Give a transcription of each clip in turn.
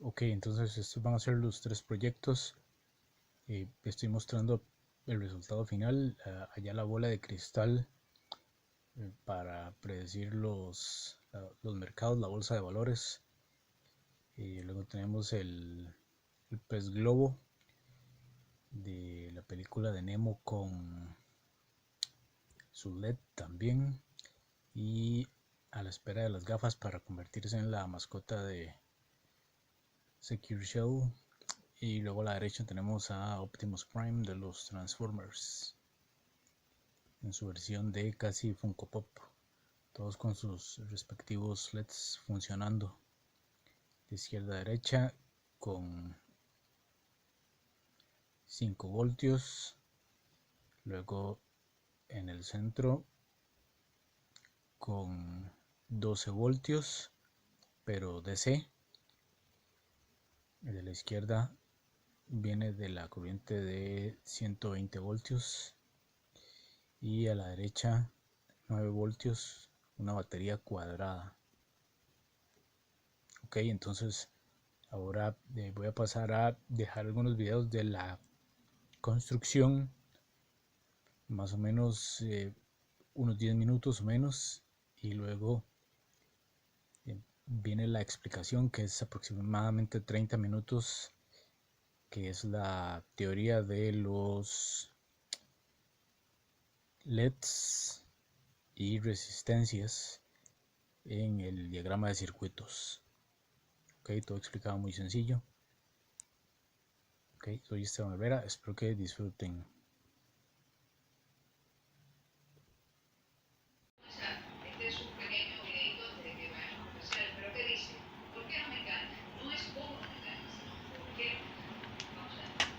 Ok, entonces estos van a ser los tres proyectos. Estoy mostrando el resultado final. Allá la bola de cristal para predecir los mercados, la bolsa de valores. Luego tenemos el pez globo de la película de Nemo con su LED también. Y a la espera de las gafas para convertirse en la mascota de Secure Shell. Y luego a la derecha tenemos a Optimus Prime de los Transformers en su versión de casi Funko Pop, todos con sus respectivos LEDs funcionando de izquierda a derecha con 5 voltios, luego en el centro con 12 voltios pero DC. El de la izquierda viene de la corriente de 120 voltios y a la derecha 9 voltios, una batería cuadrada. Ok, entonces ahora voy a pasar a dejar algunos videos de la construcción, más o menos unos 10 minutos o menos, y luego viene la explicación, que es aproximadamente 30 minutos, que es la teoría de los LEDs y resistencias en el diagrama de circuitos. Ok, todo explicado muy sencillo. Ok, soy Esteban Herrera, espero que disfruten. Este es un pequeño videito antes de que vayamos a comerciales, pero ¿qué dice? ¿Por qué no me encanta? No es cómo no me encanta, sino por qué no me encanta. Vamos a ver.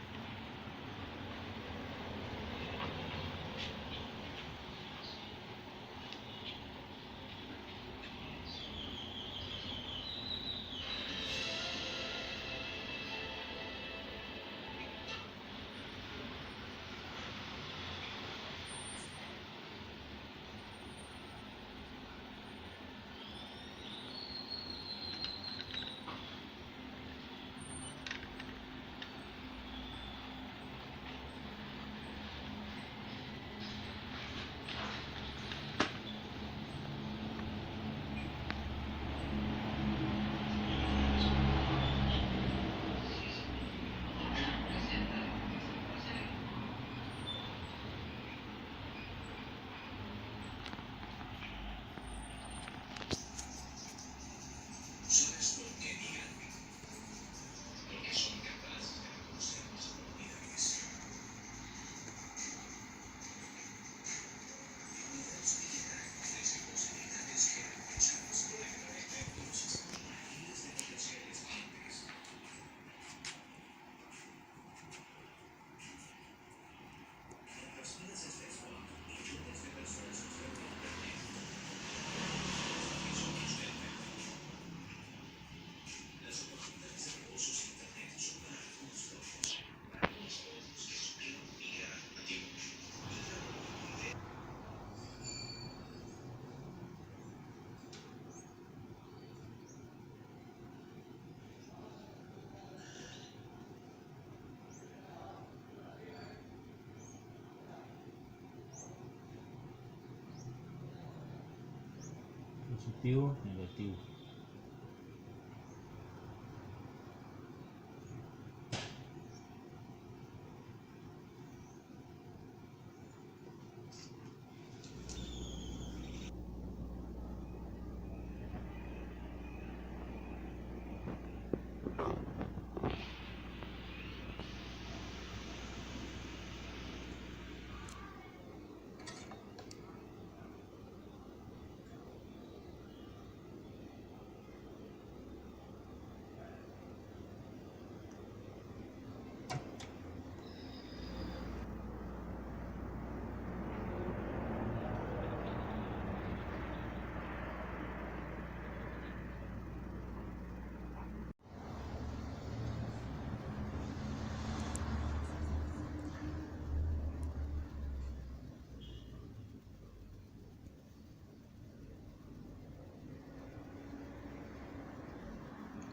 Positivo, negativo.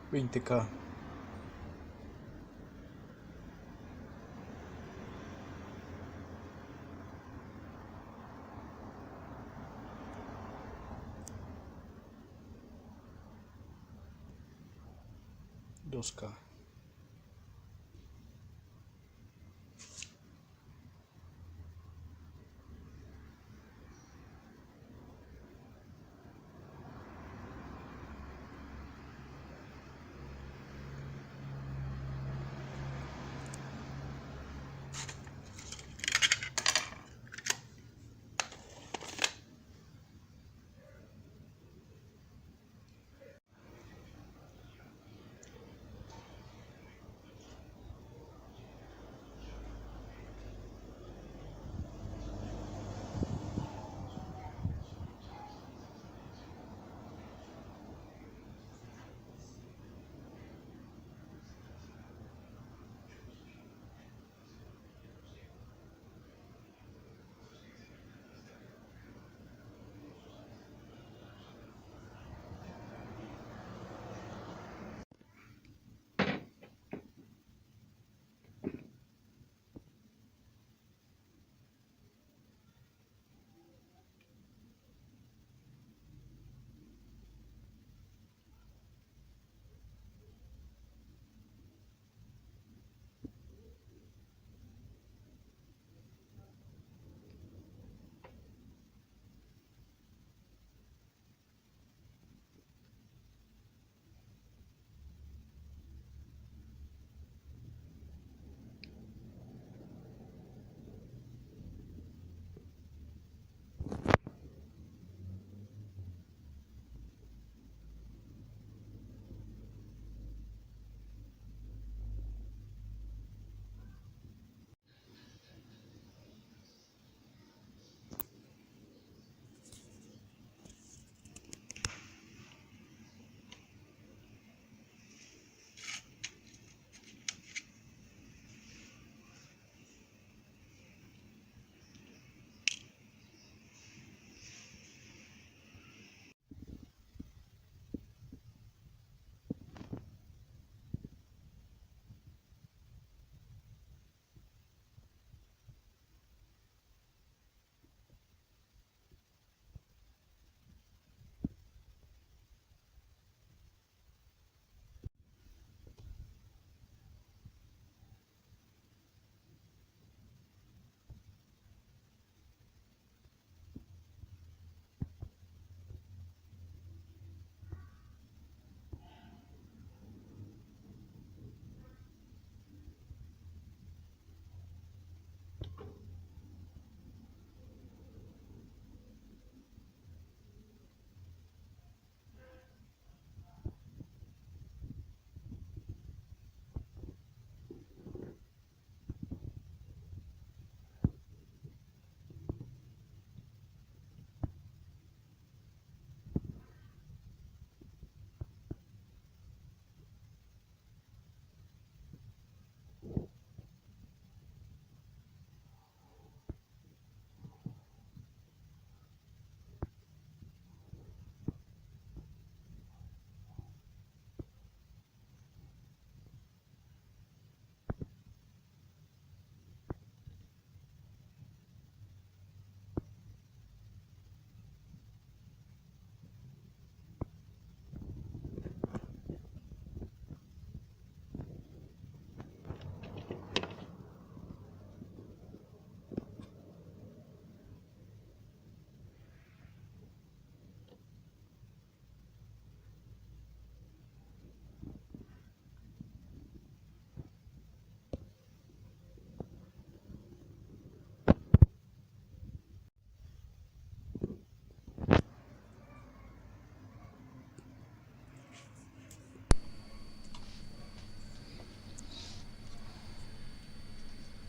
$20,000. 2K.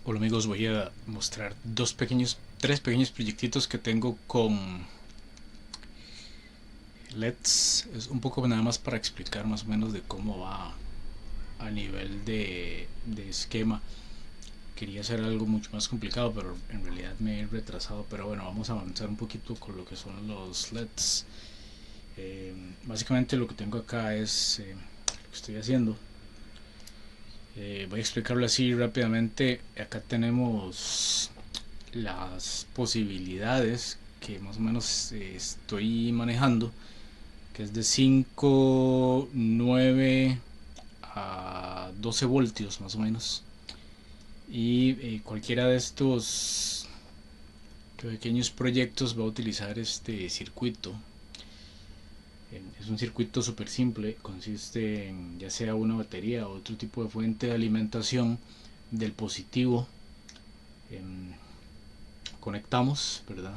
Hola amigos, voy a mostrar tres pequeños proyectitos que tengo con LEDs. Es un poco nada más para explicar más o menos de cómo va a nivel de esquema. Quería hacer algo mucho más complicado, pero en realidad me he retrasado. Pero bueno, vamos a avanzar un poquito con lo que son los LEDs. Básicamente lo que tengo acá es lo que estoy haciendo. Voy a explicarlo así rápidamente. Acá tenemos las posibilidades que más o menos estoy manejando, que es de 5, 9 a 12 voltios más o menos. Y cualquiera de estos pequeños proyectos va a utilizar este circuito. Es un circuito súper simple, consiste en ya sea una batería o otro tipo de fuente de alimentación del positivo. Conectamos, ¿verdad?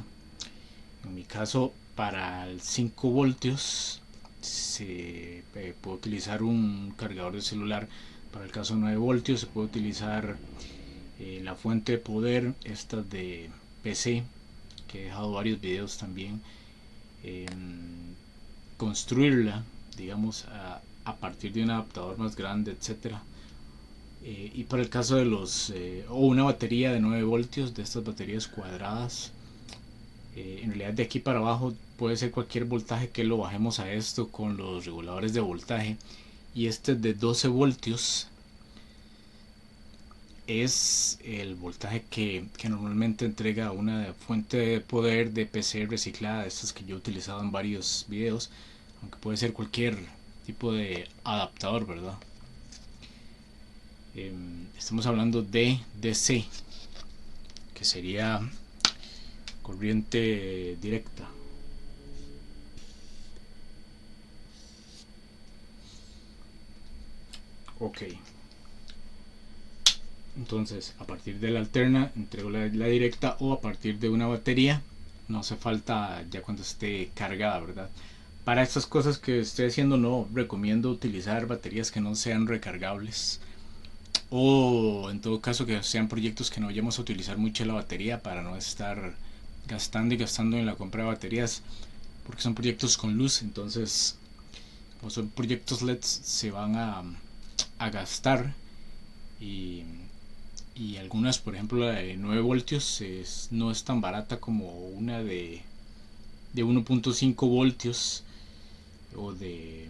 En mi caso, para el 5 voltios se puede utilizar un cargador de celular. Para el caso de 9 voltios se puede utilizar la fuente de poder, esta de PC, que he dejado varios videos también. Construirla, digamos, a partir de un adaptador más grande, etcétera. Y para el caso de los o una batería de 9 voltios, de estas baterías cuadradas, en realidad de aquí para abajo puede ser cualquier voltaje que lo bajemos a esto con los reguladores de voltaje. Y este de 12 voltios es el voltaje que normalmente entrega una fuente de poder de PC reciclada, estas que yo he utilizado en varios videos, aunque puede ser cualquier tipo de adaptador, ¿verdad? Estamos hablando de DC, que sería corriente directa. Ok, entonces a partir de la alterna entrego la directa, o a partir de una batería, no hace falta ya cuando esté cargada, ¿verdad? Para estas cosas que estoy haciendo no recomiendo utilizar baterías que no sean recargables, o en todo caso que sean proyectos que no vayamos a utilizar mucho la batería, para no estar gastando y gastando en la compra de baterías, porque son proyectos con luz. Entonces, como son proyectos LEDs, se van a gastar. Y algunas, por ejemplo la de 9 voltios, no es tan barata como una de 1.5 voltios, o de,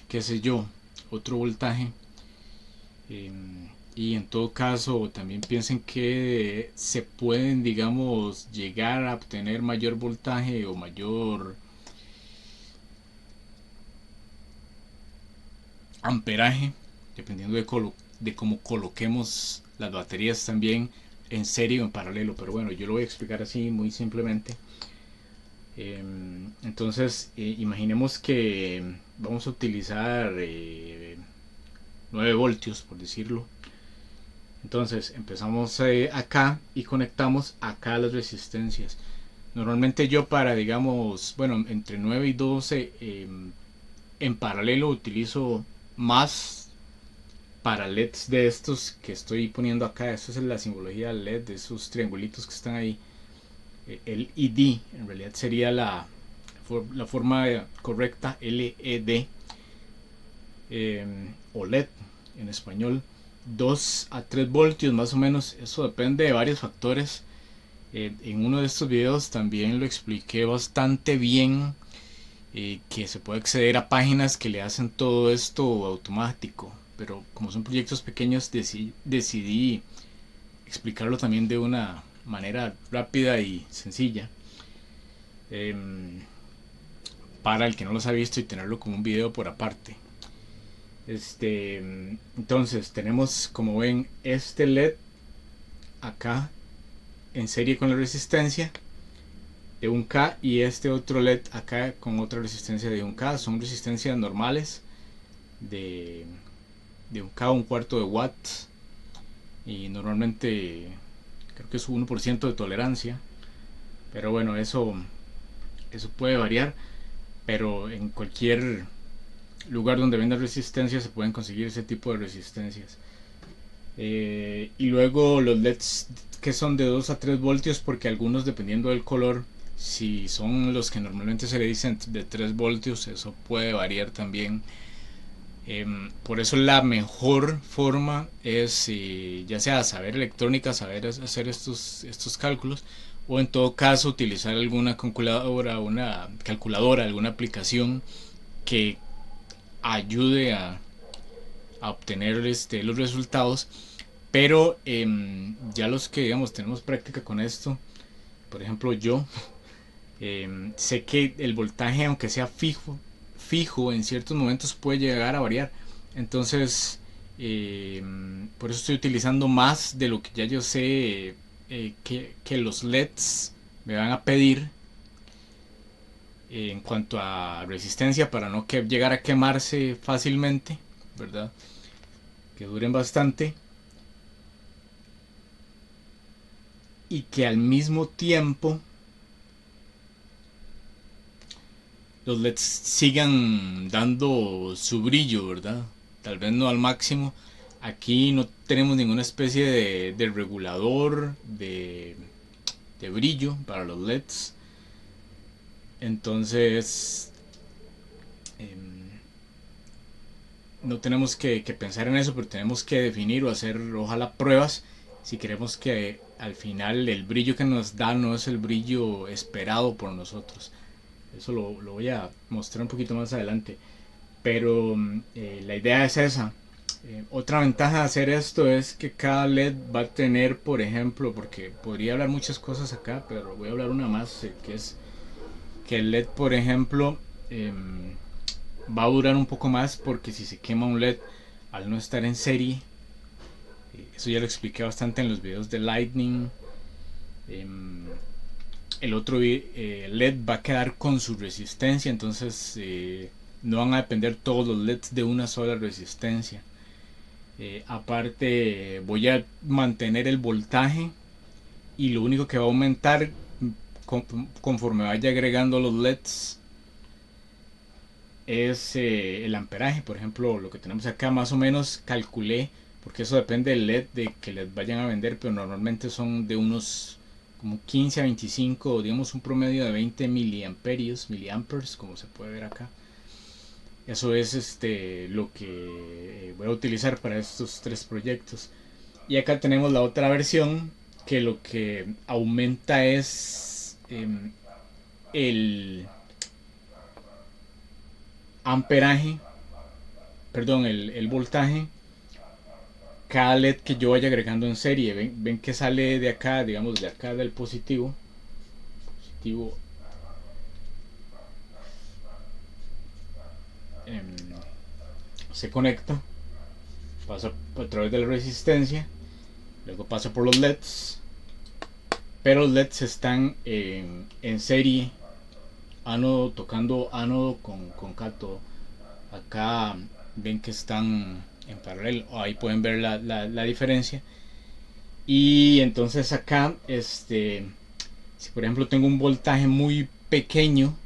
qué sé yo, otro voltaje. Y en todo caso también piensen que se pueden, digamos, llegar a obtener mayor voltaje o mayor amperaje, dependiendo de cómo coloquemos las baterías también, en serie o en paralelo. Pero bueno, yo lo voy a explicar así muy simplemente. Entonces, imaginemos que vamos a utilizar 9 voltios, por decirlo. Entonces empezamos acá y conectamos acá las resistencias. Normalmente yo, para, digamos, bueno, entre 9 y 12 en paralelo, utilizo más para LEDs de estos que estoy poniendo acá. Esto es la simbología LED de esos triangulitos que están ahí. El ID en realidad sería la forma correcta, LED, o LED en español. 2 a 3 voltios más o menos, eso depende de varios factores. En uno de estos videos también lo expliqué bastante bien, que se puede acceder a páginas que le hacen todo esto automático, pero como son proyectos pequeños decidí explicarlo también de una manera rápida y sencilla, para el que no los ha visto, y tenerlo como un video por aparte. Entonces tenemos, como ven, este LED acá en serie con la resistencia de 1K, y este otro LED acá con otra resistencia de 1K. Son resistencias normales de 1K, un cuarto de watts, y normalmente creo que es 1% de tolerancia, pero bueno, eso puede variar. Pero en cualquier lugar donde venda resistencia se pueden conseguir ese tipo de resistencias. Y luego los LEDs que son de 2 a 3 voltios, porque algunos, dependiendo del color, si son los que normalmente se le dicen de 3 voltios, eso puede variar también. Por eso la mejor forma es, ya sea saber electrónica, saber hacer estos cálculos, o en todo caso utilizar alguna calculadora, alguna aplicación que ayude a obtener los resultados. Pero ya los que, digamos, tenemos práctica con esto, por ejemplo yo, sé que el voltaje, aunque sea fijo en ciertos momentos puede llegar a variar. Entonces Por eso estoy utilizando más de lo que ya yo sé que los LEDs me van a pedir en cuanto a resistencia para no llegar a quemarse fácilmente, ¿verdad? Que duren bastante y que al mismo tiempo los LEDs sigan dando su brillo, ¿verdad? Tal vez no al máximo. Aquí no tenemos ninguna especie de regulador de brillo para los LEDs. Entonces, eh, no tenemos que pensar en eso, pero tenemos que definir o hacer, ojalá, pruebas si queremos que al final el brillo que nos da no es el brillo esperado por nosotros. Eso lo voy a mostrar un poquito más adelante. Pero la idea es esa. Otra ventaja de hacer esto es que cada LED va a tener, por ejemplo, porque podría hablar muchas cosas acá, pero voy a hablar una más, que es que el LED, por ejemplo, va a durar un poco más porque si se quema un LED al no estar en serie, eso ya lo expliqué bastante en los videos de Lightning, el otro LED va a quedar con su resistencia, entonces no van a depender todos los LEDs de una sola resistencia. Aparte voy a mantener el voltaje y lo único que va a aumentar conforme vaya agregando los LEDs es el amperaje. Por ejemplo, lo que tenemos acá más o menos calculé, porque eso depende del LED de que les vayan a vender, pero normalmente son de unos como 15 a 25, digamos un promedio de 20 miliamperes, como se puede ver acá. Eso es lo que voy a utilizar para estos tres proyectos. Y acá tenemos la otra versión que lo que aumenta es el amperaje, perdón, el voltaje cada LED que yo vaya agregando en serie. Ven que sale de acá, digamos de acá del positivo. Positivo eh, se conecta, pasa a través de la resistencia, luego pasa por los LEDs, pero los LEDs están en serie, ánodo tocando ánodo con cátodo. Acá ven que están en paralelo, ahí pueden ver la diferencia. Y entonces acá, si por ejemplo tengo un voltaje muy pequeño,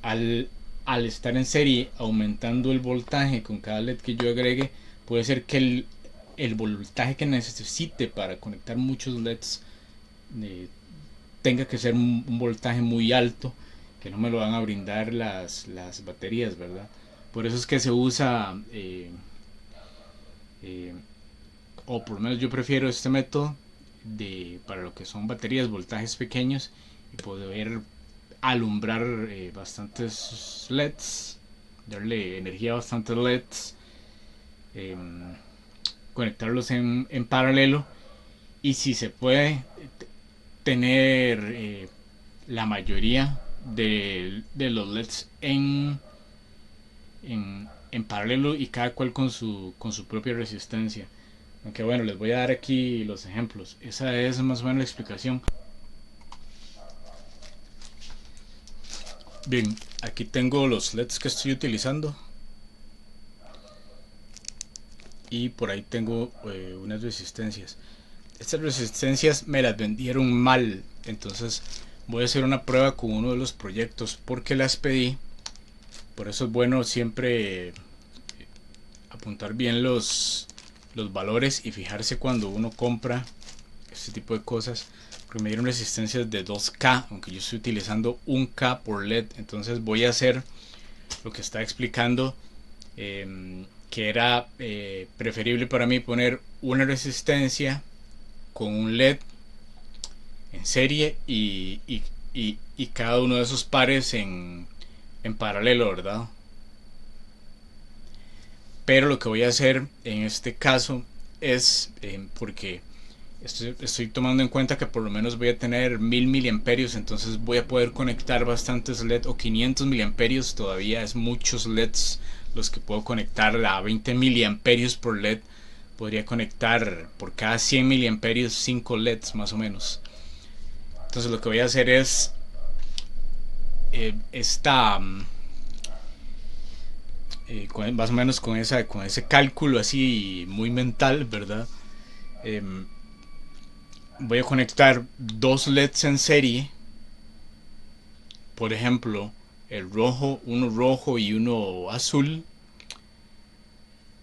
al, al estar en serie aumentando el voltaje con cada LED que yo agregue, puede ser que el voltaje que necesite para conectar muchos LEDs tenga que ser un voltaje muy alto, que no me lo van a brindar las baterías, ¿verdad? Por eso es que se usa, eh, o por lo menos yo prefiero este método para lo que son baterías, voltajes pequeños, y poder alumbrar bastantes LEDs, darle energía a bastantes LEDs, eh, conectarlos en paralelo y si se puede tener la mayoría de los LEDs en paralelo y cada cual con su propia resistencia. Aunque bueno, les voy a dar aquí los ejemplos. Esa es más o menos la explicación. Bien, aquí tengo los LEDs que estoy utilizando. Y por ahí tengo unas resistencias. Estas resistencias me las vendieron mal. Entonces voy a hacer una prueba con uno de los proyectos porque las pedí. Por eso es bueno siempre apuntar bien los valores y fijarse cuando uno compra este tipo de cosas. Porque me dieron resistencias de 2K, aunque yo estoy utilizando 1K por LED. Entonces voy a hacer lo que está explicando, que era preferible para mí poner una resistencia con un LED en serie y cada uno de esos pares en paralelo, ¿verdad? Pero lo que voy a hacer en este caso es, porque Estoy tomando en cuenta que por lo menos voy a tener 1000 miliamperios, entonces voy a poder conectar bastantes LED, o 500 miliamperios, todavía es muchos LEDs los que puedo conectar. A 20 miliamperios por LED podría conectar por cada 100 miliamperios 5 LEDs más o menos. Entonces lo que voy a hacer es esta más o menos con ese cálculo así muy mental, ¿verdad? Eh, Voy a conectar dos LEDs en serie, por ejemplo, uno rojo y uno azul,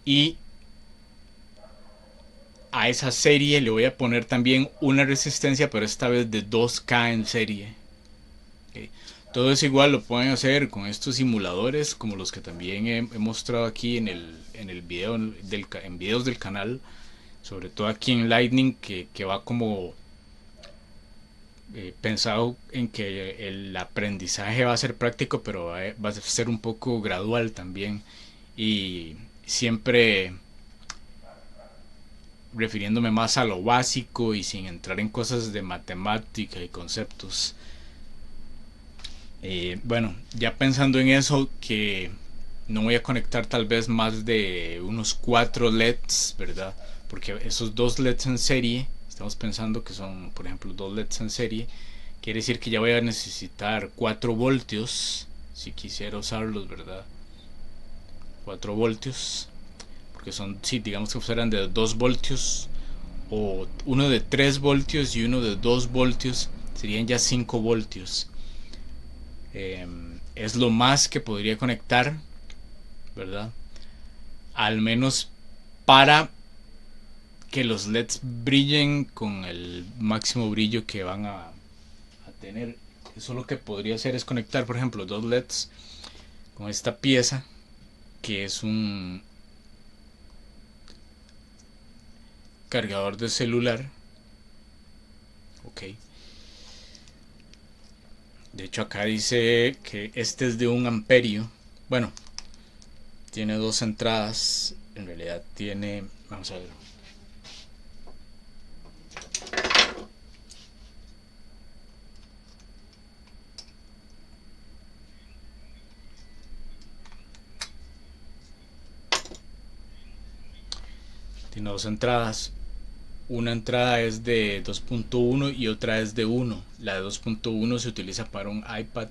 y a esa serie le voy a poner también una resistencia, pero esta vez de 2K en serie. Okay. Todo es igual, lo pueden hacer con estos simuladores, como los que también he mostrado aquí en el video en videos del canal, sobre todo aquí en Lightning, que va como pensado en que el aprendizaje va a ser práctico, pero va a ser un poco gradual también, y siempre refiriéndome más a lo básico y sin entrar en cosas de matemática y conceptos. Bueno, ya pensando en eso, que no voy a conectar tal vez más de unos 4 LEDs, ¿verdad? Porque esos dos LEDs en serie, estamos pensando que son, por ejemplo, dos LEDs en serie, quiere decir que ya voy a necesitar 4 voltios si quisiera usarlos, ¿verdad? 4 voltios, porque son, si digamos que fueran de 2 voltios, o uno de 3 voltios y uno de 2 voltios, serían ya 5 voltios. Es lo más que podría conectar, ¿verdad? Al menos para que los LEDs brillen con el máximo brillo que van a tener. Eso lo que podría hacer es conectar, por ejemplo, dos LEDs con esta pieza, que es un cargador de celular. Ok. De hecho acá dice que este es de 1 amperio. Bueno, tiene dos entradas. En realidad tiene, vamos a ver, tiene dos entradas. Una entrada es de 2.1 y otra es de 1. La de 2.1 se utiliza para un iPad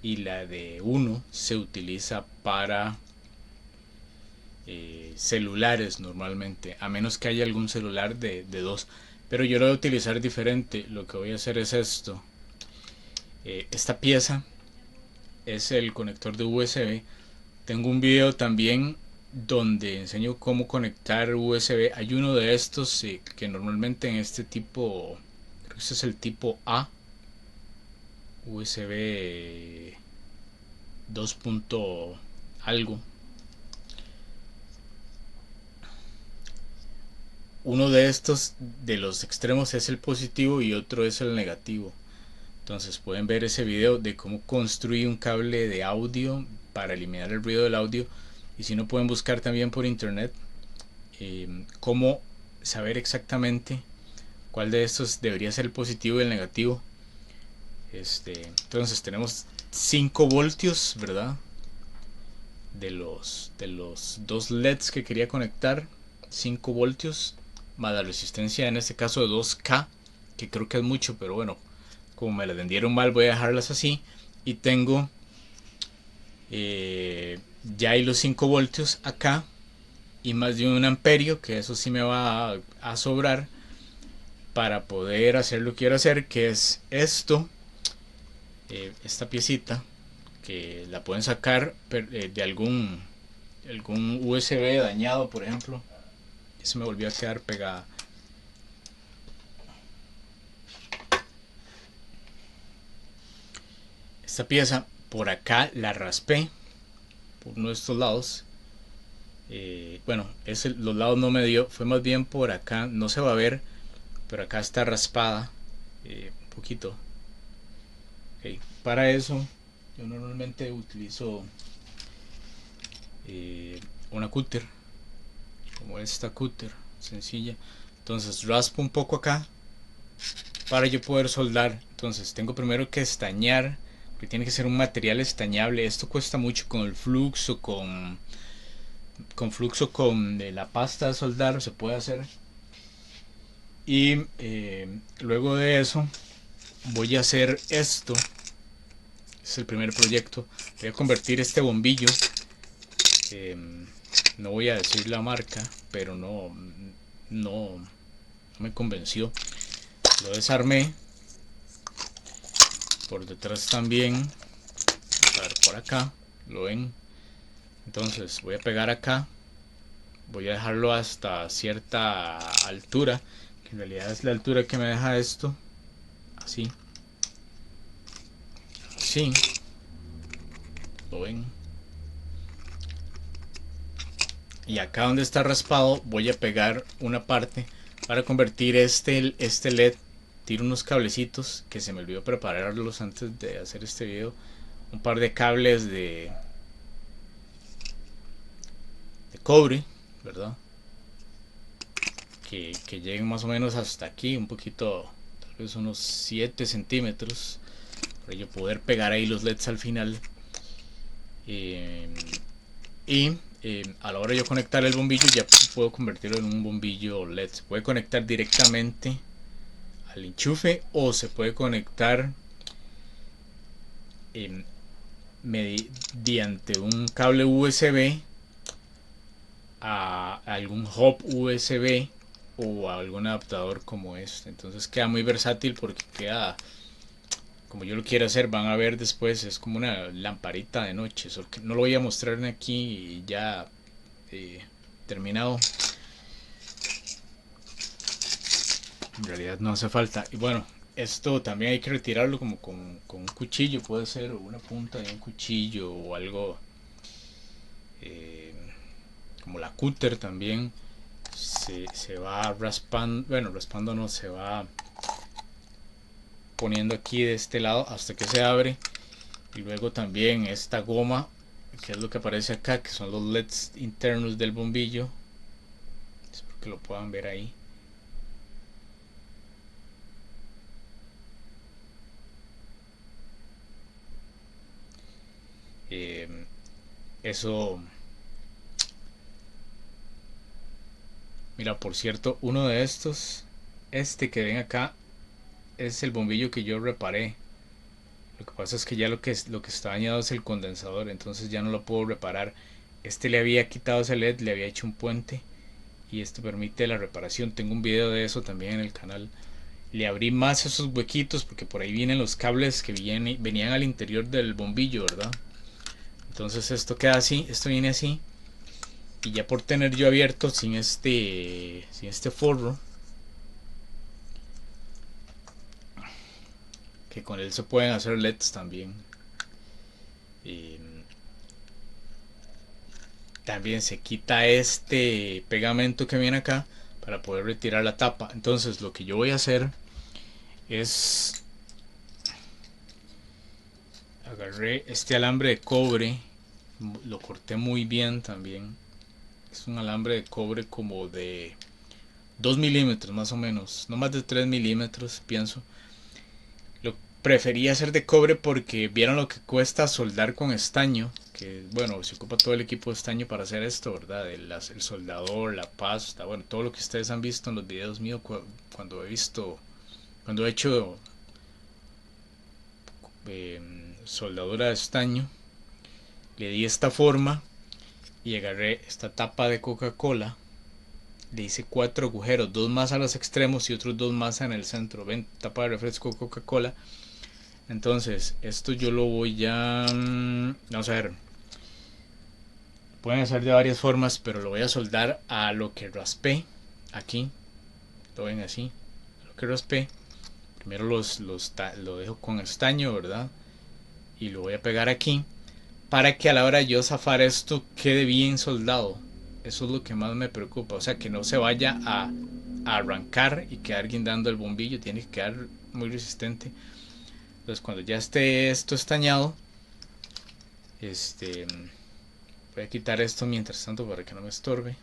y la de 1 se utiliza para celulares normalmente, a menos que haya algún celular de 2. Pero yo lo voy a utilizar diferente. Lo que voy a hacer es esto. Esta pieza es el conector de USB. Tengo un video también donde enseño cómo conectar USB. Hay uno de estos que normalmente en este tipo, creo que este es el tipo A, USB 2. Algo. Uno de estos de los extremos es el positivo y otro es el negativo. Entonces pueden ver ese video de cómo construir un cable de audio para eliminar el ruido del audio. Y si no, pueden buscar también por internet cómo saber exactamente cuál de estos debería ser el positivo y el negativo. Entonces tenemos 5 voltios, ¿verdad? De los dos LEDs que quería conectar, 5 voltios más la resistencia en este caso de 2K, que creo que es mucho, pero bueno, como me las vendieron mal, voy a dejarlas así. Y tengo ya hay los 5 voltios acá y más de 1 amperio, que eso sí me va a sobrar para poder hacer lo que quiero hacer, que es esto, esta piecita, que la pueden sacar de algún USB dañado, por ejemplo. Se me volvió a quedar pegada. Esta pieza por acá la raspé por uno de estos lados. Bueno, los lados no me dio, fue más bien por acá, no se va a ver, pero acá está raspada un poquito. Okay. Para eso yo normalmente utilizo una cúter, como esta cúter sencilla. Entonces raspo un poco acá para yo poder soldar. Entonces tengo primero que estañar, porque tiene que ser un material estañable. Esto cuesta mucho con el fluxo, con la pasta de soldar se puede hacer. Y luego de eso voy a hacer esto. Es el primer proyecto. Voy a convertir este bombillo. eh, no voy a decir la marca, pero no me convenció. Lo desarmé. Por detrás también. A ver, por acá. ¿Lo ven? Entonces voy a pegar acá. Voy a dejarlo hasta cierta altura, que en realidad es la altura que me deja esto. Así. Así. ¿Lo ven? Y acá donde está raspado voy a pegar una parte para convertir este LED. Tiro unos cablecitos que se me olvidó prepararlos antes de hacer este video. Un par de cables de cobre, ¿verdad? Que lleguen más o menos hasta aquí, un poquito, tal vez unos 7 centímetros, para yo poder pegar ahí los LEDs al final. Eh, y a la hora de yo conectar el bombillo ya puedo convertirlo en un bombillo LED. Se puede conectar directamente al enchufe o se puede conectar eh, mediante un cable USB a algún hub USB o a algún adaptador como este. Entonces queda muy versátil porque queda como yo lo quiero hacer. Van a ver después, es como una lamparita de noche. No lo voy a mostrar aquí ya terminado. En realidad no hace falta. Y bueno, esto también hay que retirarlo como con un cuchillo, puede ser, o una punta de un cuchillo o algo eh, como la cúter también. Se va raspando, bueno, raspando no, se va poniendo aquí de este lado hasta que se abre. Y luego también esta goma, que es lo que aparece acá, que son los LEDs internos del bombillo. Espero que lo puedan ver ahí. Eh, eso, mira, por cierto, uno de estos, este que ven acá, es el bombillo que yo reparé. Lo que pasa es que ya lo que está dañado es el condensador, entonces ya no lo puedo reparar. Este le había quitado ese LED, le había hecho un puente y esto permite la reparación. Tengo un video de eso también en el canal. Le abrí más esos huequitos porque por ahí vienen los cables que venían al interior del bombillo, ¿verdad? Entonces esto queda así, esto viene así. Y ya por tener yo abierto sin este forro, que con él se pueden hacer LEDs también. Y también se quita este pegamento que viene acá para poder retirar la tapa. Entonces lo que yo voy a hacer es agarré este alambre de cobre, lo corté muy bien también. Es un alambre de cobre como de 2 milímetros más o menos, no más de 3 milímetros pienso. Lo prefería hacer de cobre porque vieron lo que cuesta soldar con estaño, que bueno, se ocupa todo el equipo de estaño para hacer esto, ¿verdad? El soldador, la pasta, bueno, todo lo que ustedes han visto en los videos míos cuando he hecho eh, soldadura de estaño. Le di esta forma y agarré esta tapa de Coca-Cola. Le hice 4 agujeros, 2 más a los extremos y otros 2 más en el centro. Ven, tapa de refresco Coca-Cola. Entonces, esto yo lo voy a... Vamos a ver. Pueden hacer de varias formas, pero lo voy a soldar a lo que raspé. Aquí. Lo ven así. A lo que raspé. Primero lo dejo con estaño, ¿verdad? Y lo voy a pegar aquí. Para que a la hora de yo zafar esto quede bien soldado. Eso es lo que más me preocupa. O sea, que no se vaya a arrancar y quedar guindando el bombillo. Tiene que quedar muy resistente. Entonces cuando ya esté esto estañado, voy a quitar esto mientras tanto para que no me estorbe.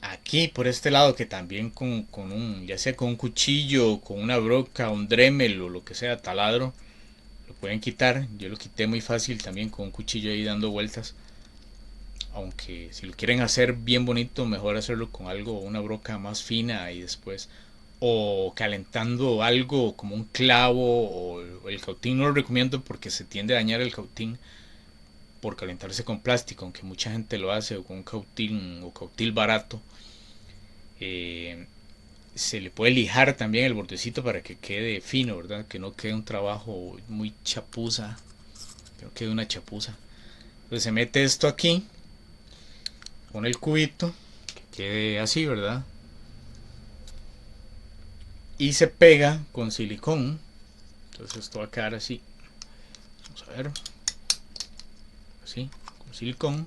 aquí por este lado, que también con un, ya sea con un cuchillo, con una broca, un Dremel o lo que sea, taladro, lo pueden quitar. Yo lo quité muy fácil también con un cuchillo ahí dando vueltas. Aunque si lo quieren hacer bien bonito, mejor hacerlo con algo, una broca más fina y después, o calentando algo como un clavo o el cautín. No lo recomiendo porque se tiende a dañar el cautín por calentarse con plástico, aunque mucha gente lo hace, o con un cautín o cautil barato. eh, Se le puede lijar también el bordecito para que quede fino, ¿verdad? Que no quede un trabajo muy chapuza, que no quede una chapuza. Entonces se mete esto aquí, con el cubito, que quede así, ¿verdad? Y se pega con silicón. Entonces esto va a quedar así. Vamos a ver. Así, con silicón.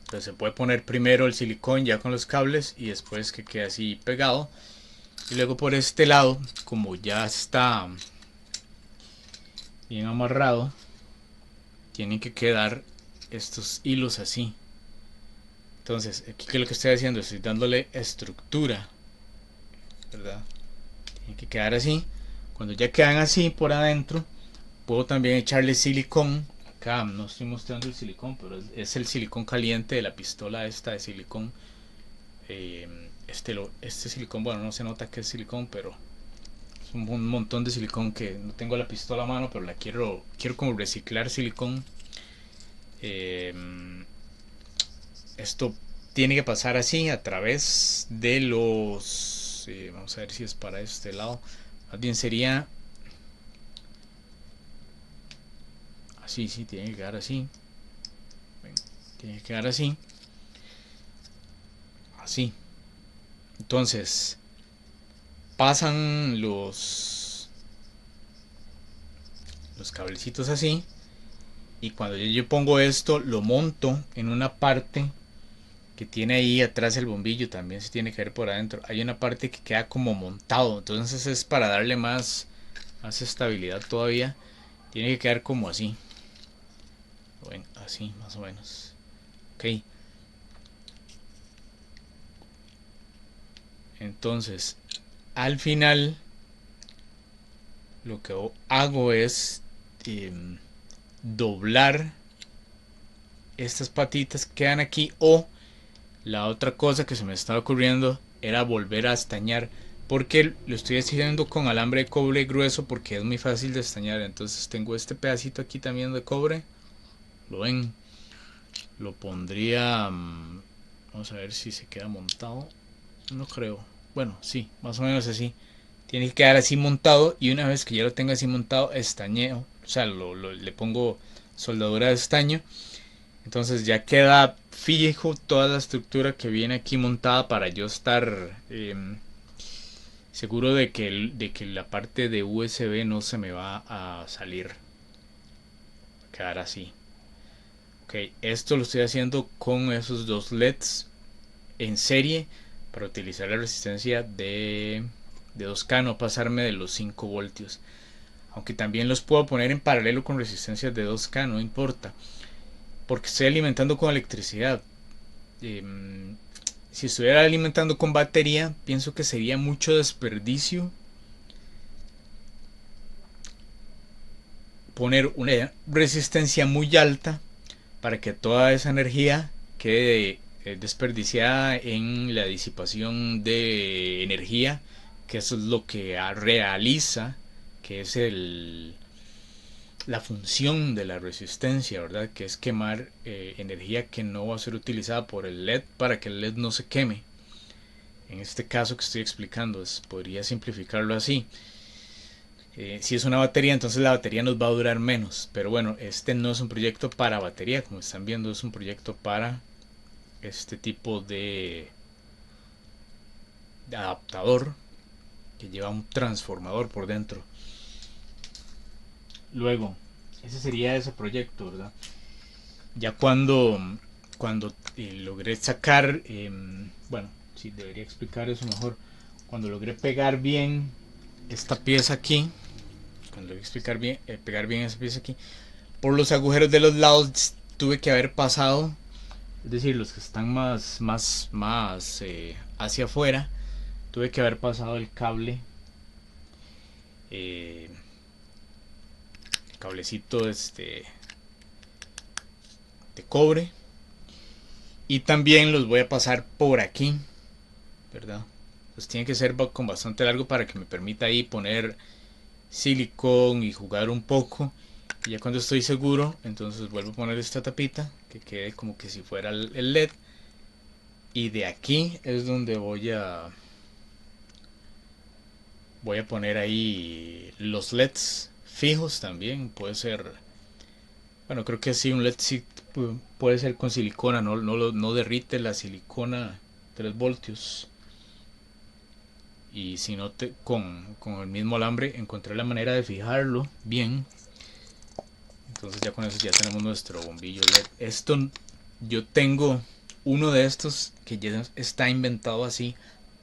Entonces se puede poner primero el silicón ya con los cables y después que quede así pegado. Y luego por este lado, como ya está bien amarrado, tienen que quedar estos hilos así. Entonces, aquí que lo que estoy haciendo, estoy dándole estructura, ¿verdad? Tienen que quedar así. Cuando ya quedan así por adentro, puedo también echarle silicón. Acá no estoy mostrando el silicón, pero es el silicón caliente de la pistola esta de silicón. Este silicón, bueno, no se nota que es silicón, pero es un montón de silicón que no tengo la pistola a mano, pero la quiero como reciclar silicón. Eh, Esto tiene que pasar así a través de los... vamos a ver si es para este lado. Más bien sería... Así, sí, tiene que quedar así. Ven, tiene que quedar así. Así. Entonces, pasan los cablecitos así. Y cuando yo pongo esto, lo monto en una parte que tiene ahí atrás el bombillo. También se tiene que ver por adentro. Hay una parte que queda como montado. Entonces es para darle más estabilidad todavía. Tiene que quedar como así. Bueno, así más o menos. Ok. Entonces, al final, lo que hago es eh, doblar estas patitas que quedan aquí. O la otra cosa que se me estaba ocurriendo era volver a estañar. Porque lo estoy haciendo con alambre de cobre grueso porque es muy fácil de estañar. Entonces tengo este pedacito aquí también de cobre. Lo ven. Lo pondría... vamos a ver si se queda montado. No creo. Bueno, sí, más o menos así. Tiene que quedar así montado y una vez que ya lo tenga así montado, estañeo. O sea, le pongo soldadura de estaño. Entonces ya queda fijo toda la estructura que viene aquí montada para yo estar seguro de que la parte de USB no se me va a salir. Va a quedar así. Ok, esto lo estoy haciendo con esos dos LEDs en serie para utilizar la resistencia de 2K, no pasarme de los 5 voltios. Aunque también los puedo poner en paralelo con resistencias de 2K, no importa. Porque estoy alimentando con electricidad. Eh, si estuviera alimentando con batería, pienso que sería mucho desperdicio poner una resistencia muy alta para que toda esa energía quede desperdiciada en la disipación de energía, que eso es lo que realiza, que es la función de la resistencia, ¿verdad? Que es quemar energía que no va a ser utilizada por el LED para que el LED no se queme. En este caso que estoy explicando, podría simplificarlo así. Si es una batería, entonces la batería nos va a durar menos. Pero bueno, este no es un proyecto para batería, como están viendo, es un proyecto para este tipo de adaptador que lleva un transformador por dentro. Luego, ese sería ese proyecto, ¿verdad? Ya cuando logré sacar, bueno, sí, debería explicar eso mejor. Cuando logré pegar bien esta pieza aquí, cuando logré pegar bien esa pieza aquí, por los agujeros de los lados tuve que haber pasado, es decir, los que están más hacia afuera, tuve que haber pasado el cable, el cablecito de cobre, y también los voy a pasar por aquí, ¿verdad? Pues tiene que ser con bastante largo para que me permita ahí poner silicón y jugar un poco. Y ya cuando estoy seguro, entonces vuelvo a poner esta tapita que quede como que si fuera el LED. Y de aquí es donde voy a poner ahí los LEDs fijos también. Puede ser, bueno, creo que sí, un LED sí puede ser con silicona, no derrite la silicona 3 voltios. Y si no, con el mismo alambre encontré la manera de fijarlo bien. Entonces ya con eso ya tenemos nuestro bombillo LED. Yo tengo uno de estos que ya está inventado así,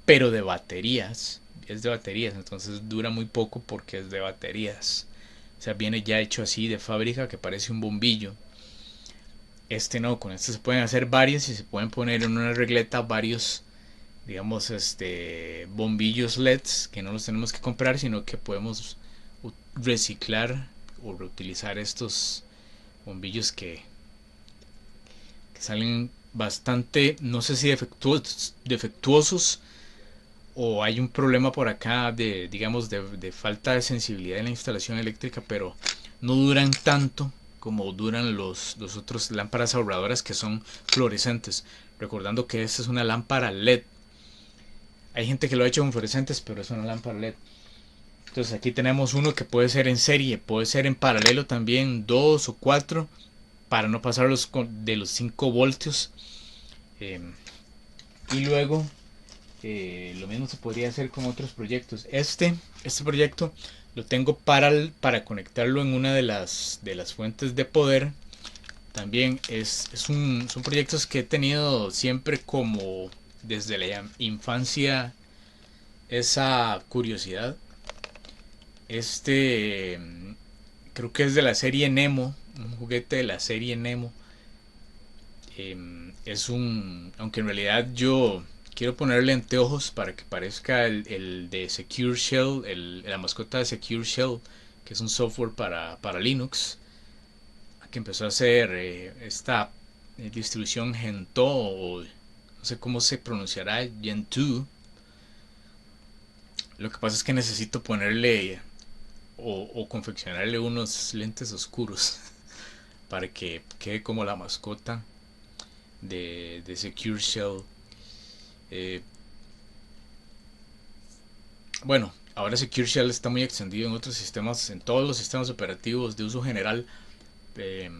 pero de baterías. Es de baterías, entonces dura muy poco porque es de baterías. O sea, viene ya hecho así de fábrica que parece un bombillo. Este no, con este se pueden hacer varios y se pueden poner en una regleta varios, digamos, bombillos LEDs que no los tenemos que comprar, sino que podemos reciclar o reutilizar estos bombillos que salen bastante, no sé si defectuosos o hay un problema por acá digamos, de falta de sensibilidad en la instalación eléctrica, pero no duran tanto como duran los otros lámparas ahorradoras que son fluorescentes. Recordando que esta es una lámpara LED. Hay gente que lo ha hecho con fluorescentes, pero es una lámpara LED. Entonces aquí tenemos uno que puede ser en serie, puede ser en paralelo también, 2 o 4, para no pasar de los 5 voltios. Eh, y luego lo mismo se podría hacer con otros proyectos. Este proyecto lo tengo para conectarlo en una de las fuentes de poder. También son proyectos que he tenido siempre como desde la infancia esa curiosidad. Este creo que es de la serie Nemo, un juguete de la serie Nemo. Aunque en realidad yo quiero ponerle anteojos para que parezca el de Secure Shell, la mascota de Secure Shell, que es un software para Linux, que empezó a hacer esta distribución Gentoo, o no sé cómo se pronunciará, Gentoo. Lo que pasa es que necesito ponerle o confeccionarle unos lentes oscuros para que quede como la mascota de Secure Shell. Eh, bueno, ahora Secure Shell está muy extendido en otros sistemas, en todos los sistemas operativos de uso general, eh,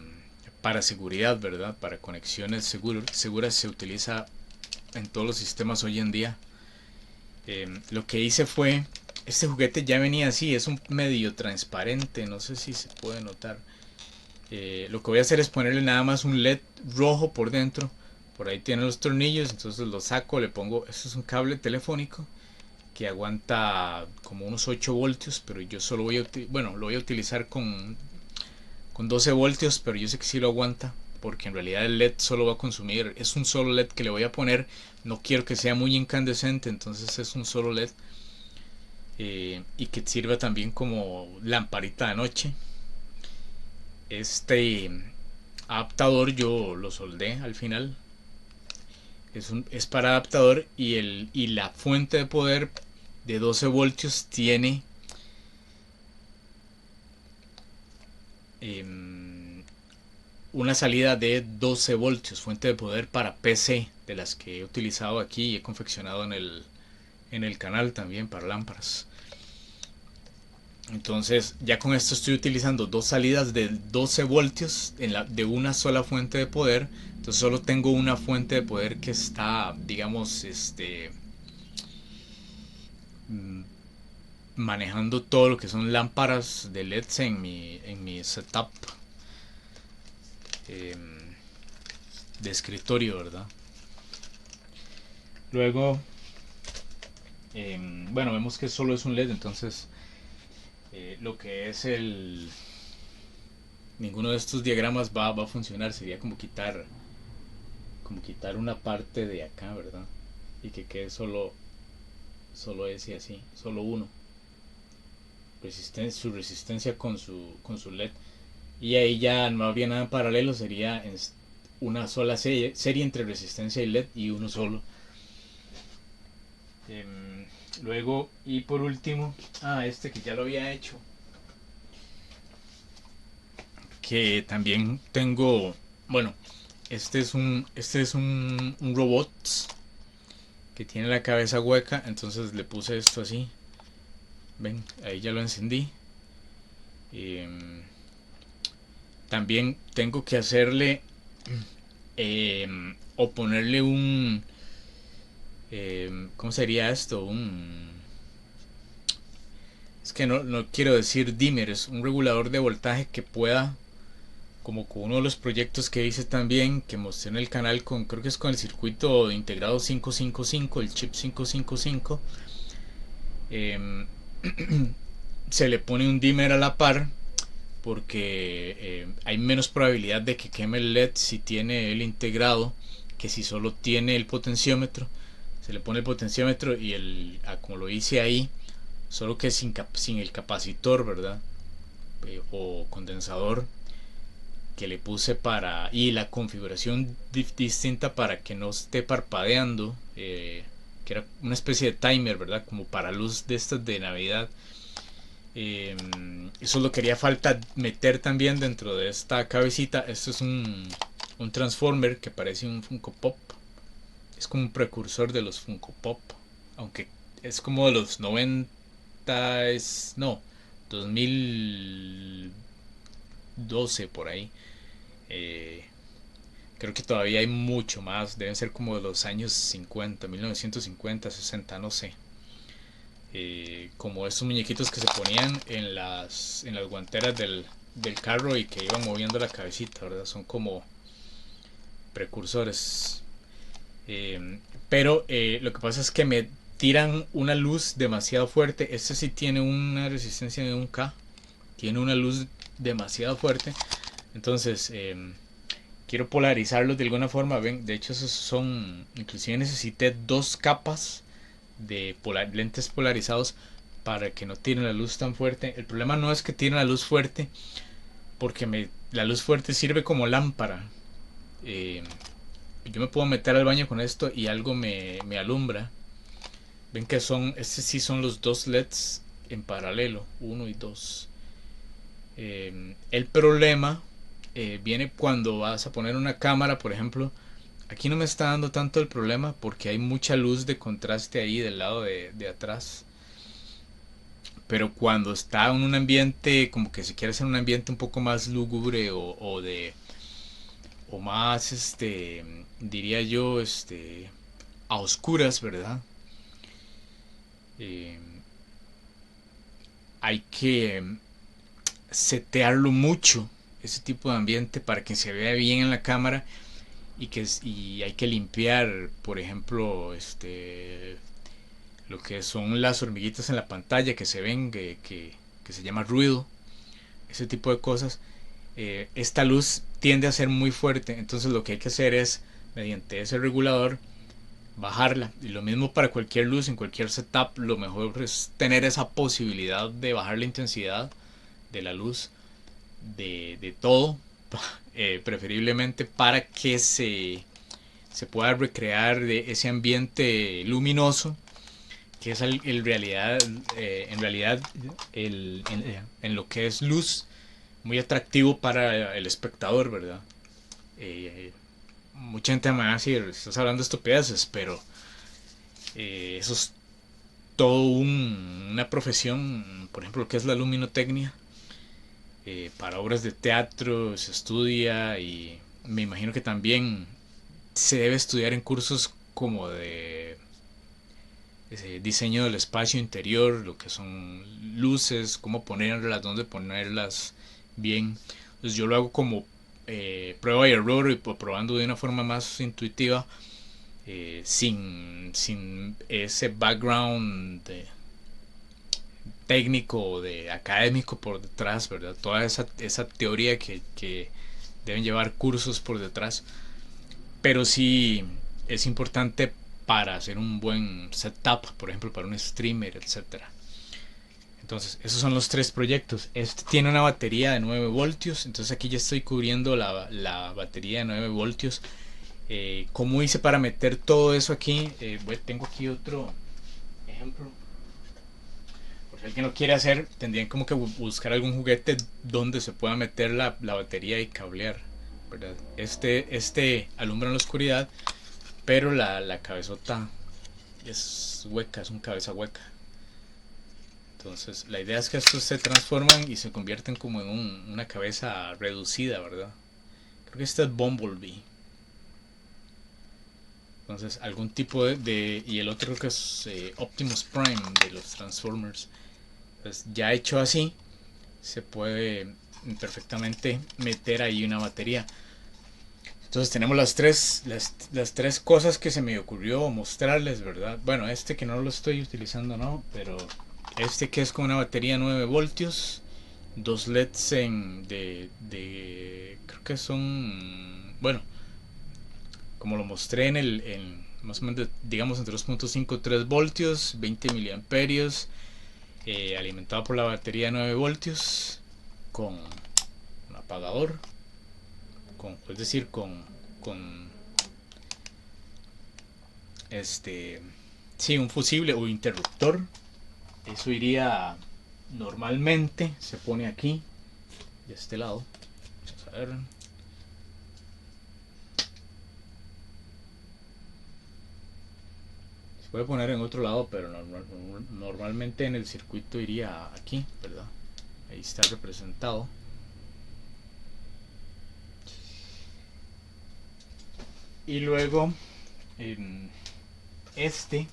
para seguridad, ¿verdad? Para conexiones seguras se utiliza en todos los sistemas hoy en día. Lo que hice fue, este juguete ya venía así, es un medio transparente, no sé si se puede notar. Lo que voy a hacer es ponerle nada más un LED rojo por dentro. Por ahí tiene los tornillos, entonces lo saco, le pongo, esto es un cable telefónico que aguanta como unos 8 voltios, pero yo solo lo voy a utilizar con 12 voltios, pero yo sé que sí lo aguanta, porque en realidad el LED solo va a consumir, es un solo LED que le voy a poner, no quiero que sea muy incandescente, entonces es un solo LED, y que sirva también como lamparita de noche. Este adaptador yo lo soldé al final, es para adaptador, y la fuente de poder de 12 voltios tiene una salida de 12 voltios, fuente de poder para PC, de las que he utilizado aquí y he confeccionado en el canal también para lámparas. Entonces ya con esto estoy utilizando dos salidas de 12 voltios de una sola fuente de poder. Entonces solo tengo una fuente de poder que está, digamos, manejando todo lo que son lámparas de LEDs en mi setup eh, de escritorio, ¿verdad? Luego, bueno, vemos que solo es un LED, entonces lo que es ninguno de estos diagramas va a funcionar. Sería como quitar una parte de acá, ¿verdad? Y que quede solo ese así, solo uno. Su resistencia con su LED. Y ahí ya no habría nada en paralelo, sería una sola serie entre resistencia y LED y uno solo. Luego, y por último, este que ya lo había hecho, que también tengo, bueno, este es un robot que tiene la cabeza hueca, entonces le puse esto así, ven, ahí ya lo encendí. También tengo que hacerle o ponerle un, ¿cómo sería esto? Es que no quiero decir dimmer, es un regulador de voltaje que pueda, como con uno de los proyectos que hice también, que mostré en el canal, creo que es con el circuito integrado 555, el chip 555, eh, se le pone un dimmer a la par porque hay menos probabilidad de que queme el LED si tiene el integrado que si solo tiene el potenciómetro. Se le pone el potenciómetro y como lo hice ahí, solo que sin el capacitor, ¿verdad? O condensador que le puse y la configuración distinta para que no esté parpadeando, que era una especie de timer, ¿verdad? Como para luz de estas de Navidad. Eso lo quería falta meter también dentro de esta cabecita. Esto es un transformer que parece un Funko Pop. Es como un precursor de los Funko Pop, aunque es como de los 90, no, 2012 por ahí. Eh, Creo que todavía hay mucho más, deben ser como de los años 50, 1950, 60, no sé. Como estos muñequitos que se ponían en las guanteras del carro y que iban moviendo la cabecita, ¿verdad? Son como precursores. Pero lo que pasa es que me tiran una luz demasiado fuerte. Este sí tiene una resistencia de 1K. Tiene una luz demasiado fuerte. Entonces, quiero polarizarlos de alguna forma. Ven, de hecho, esos son. Inclusive necesité dos capas de lentes polarizados para que no tiren la luz tan fuerte. El problema no es que tiren la luz fuerte, porque la luz fuerte sirve como lámpara. Eh, yo me puedo meter al baño con esto y algo me alumbra. Ven que estos sí son los dos LEDs en paralelo, uno y dos. El problema viene cuando vas a poner una cámara, por ejemplo. Aquí no me está dando tanto el problema porque hay mucha luz de contraste ahí del lado de atrás. Pero cuando está en un ambiente, como que se quiere hacer un ambiente un poco más lúgubre o más, diría yo, a oscuras, ¿verdad? Eh, Hay que setearlo mucho, ese tipo de ambiente, para que se vea bien en la cámara y hay que limpiar, por ejemplo, lo que son las hormiguitas en la pantalla que se ven, que se llama ruido, ese tipo de cosas. Esta luz tiende a ser muy fuerte, entonces lo que hay que hacer es, mediante ese regulador, bajarla. Y lo mismo para cualquier luz, en cualquier setup, lo mejor es tener esa posibilidad de bajar la intensidad de la luz de todo, preferiblemente para que se pueda recrear de ese ambiente luminoso que es en realidad en lo que es luz muy atractivo para el espectador, ¿verdad? Eh, Mucha gente me va a decir, estás hablando de estupideces, pero eso es todo una profesión, por ejemplo, lo que es la luminotecnia. Para obras de teatro se estudia y me imagino que también se debe estudiar en cursos como de ese diseño del espacio interior, lo que son luces, cómo ponerlas, dónde ponerlas bien. Entonces yo lo hago como prueba y error y probando de una forma más intuitiva, sin ese background técnico o de académico por detrás, ¿verdad? Toda esa teoría que deben llevar cursos por detrás, pero sí es importante para hacer un buen setup, por ejemplo, para un streamer, etcétera. Entonces, esos son los tres proyectos. Este tiene una batería de 9 voltios, entonces aquí ya estoy cubriendo la batería de 9 voltios. ¿Cómo hice para meter todo eso aquí? Tengo aquí otro ejemplo. Por si alguien lo quiere hacer, tendrían como que buscar algún juguete donde se pueda meter la batería y cablear, ¿verdad? Este alumbra en la oscuridad, pero la cabezota es hueca, es un cabeza hueca. Entonces, la idea es que estos se transforman y se convierten como en una cabeza reducida, ¿verdad? Creo que este es Bumblebee. Entonces, algún tipo y el otro creo que es Optimus Prime de los Transformers. Entonces, ya hecho así, se puede perfectamente meter ahí una batería. Entonces tenemos las tres cosas que se me ocurrió mostrarles, ¿verdad? Bueno, este que no lo estoy utilizando, no, pero este que es con una batería 9 voltios, dos LEDs creo que son, bueno, como lo mostré más o menos, digamos, entre 2.5 y 3 voltios, 20 miliamperios, alimentado por la batería 9 voltios, con un apagador, es decir, con este, sí, un fusible o interruptor. Eso iría normalmente, se pone aquí, de este lado. Vamos a ver. Se puede poner en otro lado, pero normalmente en el circuito iría aquí, ¿verdad? Ahí está representado. Y luego este,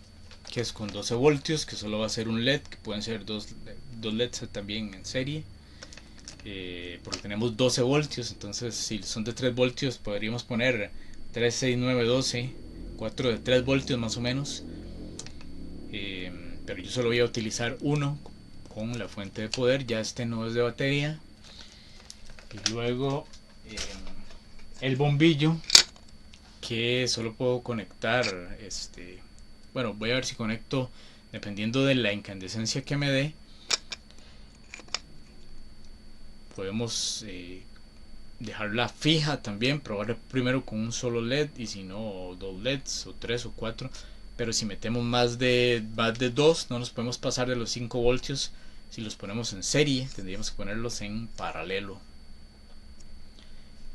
que es con 12 voltios, que solo va a ser un LED, que pueden ser dos LEDs también en serie. Porque tenemos 12 voltios, entonces si son de 3 voltios podríamos poner 3, 6, 9, 12, 4 de 3 voltios más o menos. Pero yo solo voy a utilizar uno con la fuente de poder, ya este no es de batería. Y luego el bombillo, que solo puedo conectar, bueno, voy a ver si conecto dependiendo de la incandescencia que me dé. Podemos dejarla fija también, probar primero con un solo LED y si no dos LEDs o tres o cuatro, pero si metemos más de 2 no nos podemos pasar de los 5 voltios. Si los ponemos en serie tendríamos que ponerlos en paralelo.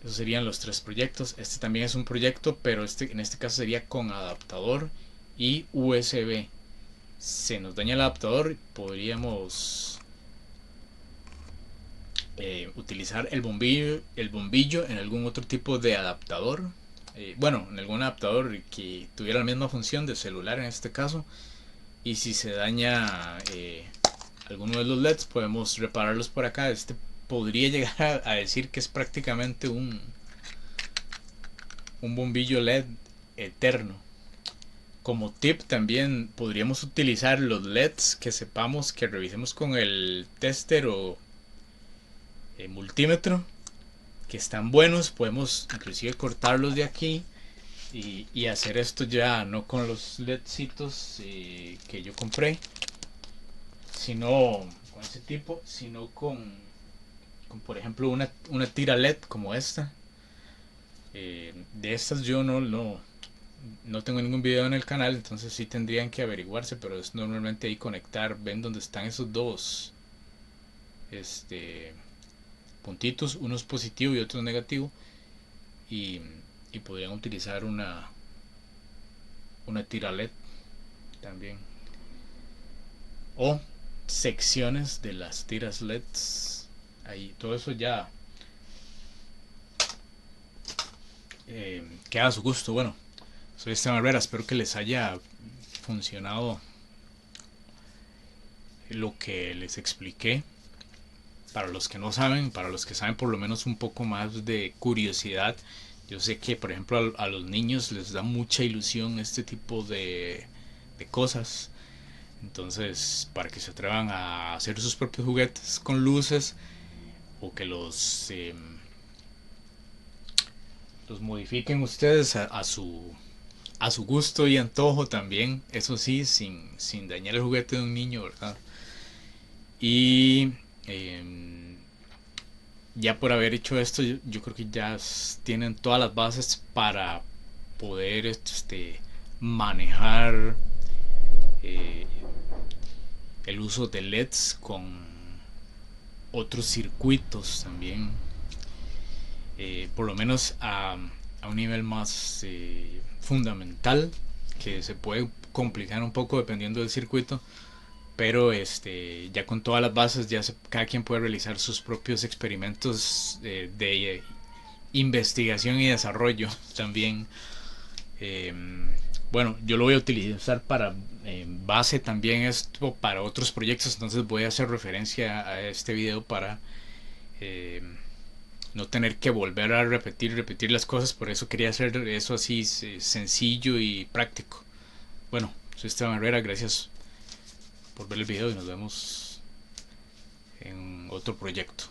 Esos serían los tres proyectos. Este también es un proyecto, pero en este caso sería con adaptador y USB. Se nos daña el adaptador, podríamos utilizar el bombillo en algún otro tipo de adaptador. Bueno, en algún adaptador que tuviera la misma función de celular en este caso. Y si se daña alguno de los LEDs, podemos repararlos por acá. Este podría llegar a decir que es prácticamente un bombillo LED eterno. Como tip también podríamos utilizar los LEDs que sepamos, que revisemos con el tester o multímetro, que están buenos. Podemos inclusive cortarlos de aquí y hacer esto ya no con los LEDcitos que yo compré, sino con ese tipo, sino con por ejemplo una tira LED como esta. De estas yo no tengo ningún video en el canal, entonces sí tendrían que averiguarse, pero es normalmente ahí conectar, ven dónde están esos dos puntitos, uno es positivo y otro es negativo, y, y podrían utilizar una tira LED también, o secciones de las tiras LEDs ahí. Todo eso ya queda a su gusto. Bueno, soy Esteban Herrera, espero que les haya funcionado lo que les expliqué. Para los que no saben, para los que saben por lo menos un poco más de curiosidad, yo sé que por ejemplo a los niños les da mucha ilusión este tipo de cosas. Entonces, para que se atrevan a hacer sus propios juguetes con luces, o que los modifiquen ustedes a su gusto y antojo también, eso sí, sin dañar el juguete de un niño, ¿verdad? Y eh, ya por haber hecho esto, yo creo que ya tienen todas las bases para poder manejar eh, el uso de LEDs con otros circuitos también, por lo menos a un nivel más fundamental, que se puede complicar un poco dependiendo del circuito, pero ya con todas las bases cada quien puede realizar sus propios experimentos de investigación y desarrollo también. eh, bueno, yo lo voy a utilizar para base también esto para otros proyectos, entonces voy a hacer referencia a este video para eh, no tener que volver a repetir las cosas. Por eso quería hacer eso así sencillo y práctico. Bueno, soy Esteban Herrera, gracias por ver el video y nos vemos en otro proyecto.